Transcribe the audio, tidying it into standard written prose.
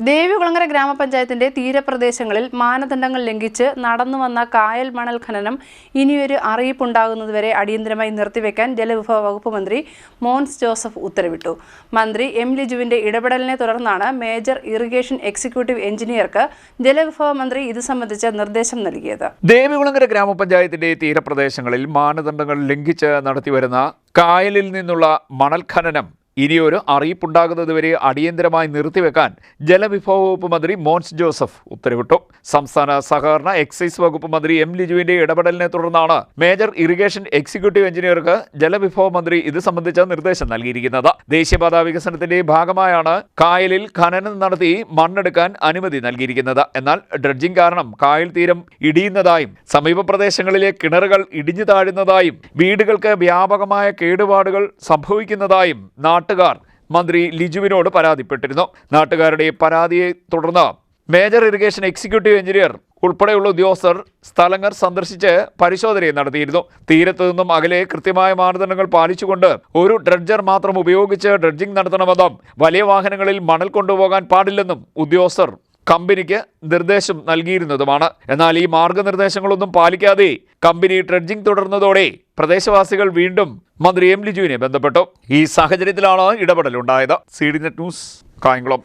ദേവികുളങ്ങര ഗ്രാമപഞ്ചായത്തിന്റെ തീരപ്രദേശങ്ങളിൽ മാനദണ്ഡങ്ങൾ ലംഘിച്ച് നടന്നുവന്ന കായൽ മണൽ ഖനനം ഇനിയൊരു അറിയിപ്പുണ്ടാകുന്നതുവരെ അടിയന്തരമായി നിർത്തിവെക്കാൻ ജലവിഭവ വകുപ്പ് മന്ത്രി മോൻസ് ജോസഫ് ഉത്തരവിട്ടു. മന്ത്രി എം ലിജുവിന്റെ ഇടപെടലിനെ തുടർന്നാണ് മേജർ ഇറിഗേഷൻ എക്സിക്യൂട്ടീവ് എഞ്ചിനീയർക്ക് ജലവിഭവ മന്ത്രി ഇത് സംബന്ധിച്ച നിർദ്ദേശം നൽകിയത്. ദേവികുളങ്ങര ഗ്രാമപഞ്ചായത്തിന്റെ തീരപ്രദേശങ്ങളിൽ മാനദണ്ഡങ്ങൾ ലംഘിച്ച് നടത്തിവരുന്ന കായലിൽ നിന്നുള്ള മണൽ ഖനനം ഇനിയൊരു അറിയിപ്പുണ്ടാകുന്നതുവരെ അടിയന്തരമായി നിർത്തിവെക്കാൻ ജലവിഭവ വകുപ്പ് മന്ത്രി മോൻസ് ജോസഫ് ഉത്തരവിട്ടു. സംസ്ഥാന സഹകരണ എക്സൈസ് വകുപ്പ് മന്ത്രി എം ലിജുവിന്റെ ഇടപെടലിനെ തുടർന്നാണ് മേജർ ഇറിഗേഷൻ എക്സിക്യൂട്ടീവ് എഞ്ചിനീയർക്ക് ജലവിഭവ മന്ത്രി ഇത് സംബന്ധിച്ച നിർദ്ദേശം നൽകിയിരിക്കുന്നത്. ദേശീയപാത വികസനത്തിന്റെ ഭാഗമായാണ് കായലിൽ ഖനനം നടത്തി മണ്ണെടുക്കാൻ അനുമതി നൽകിയിരിക്കുന്നത്. എന്നാൽ ഡ്രഡ്ജിംഗ് കാരണം കായൽ തീരം ഇടിയുന്നതായും സമീപ പ്രദേശങ്ങളിലെ കിണറുകൾ ഇടിഞ്ഞു താഴുന്നതായും വീടുകൾക്ക് വ്യാപകമായ കേടുപാടുകൾ സംഭവിക്കുന്നതായും നാട്ടുകാർ മന്ത്രി ലിജുവിനോട് പരാതിപ്പെട്ടിരുന്നു. നാട്ടുകാരുടെ പരാതിയെ തുടർന്ന് മേജർ ഇറിഗേഷൻ എക്സിക്യൂട്ടീവ് എഞ്ചിനീയർ ഉൾപ്പെടെയുള്ള ഉദ്യോഗസ്ഥർ സ്ഥലങ്ങൾ സന്ദർശിച്ച് പരിശോധന നടത്തിയിരുന്നു. തീരത്തു നിന്നും അകലെ കൃത്യമായ മാനദണ്ഡങ്ങൾ പാലിച്ചുകൊണ്ട് ഒരു ഡ്രഡ്ജർ മാത്രം ഉപയോഗിച്ച് ഡ്രഡ്ജിംഗ് നടത്തണമെന്നും വലിയ വാഹനങ്ങളിൽ മണൽ കൊണ്ടുപോകാൻ പാടില്ലെന്നും ഉദ്യോഗസ്ഥർ കമ്പനിക്ക് നിർദ്ദേശം നൽകിയിരുന്നതുമാണ്. എന്നാൽ ഈ മാർഗനിർദ്ദേശങ്ങളൊന്നും പാലിക്കാതെ കമ്പനി ഡ്രഡ്ജിംഗ് തുടർന്നതോടെ പ്രദേശവാസികൾ വീണ്ടും മന്ത്രി എം ലിജുവിനെ ബന്ധപ്പെട്ടു. ഈ സാഹചര്യത്തിലാണ് ഇടപെടലുണ്ടായത്. CDNet news, Kayamkulam.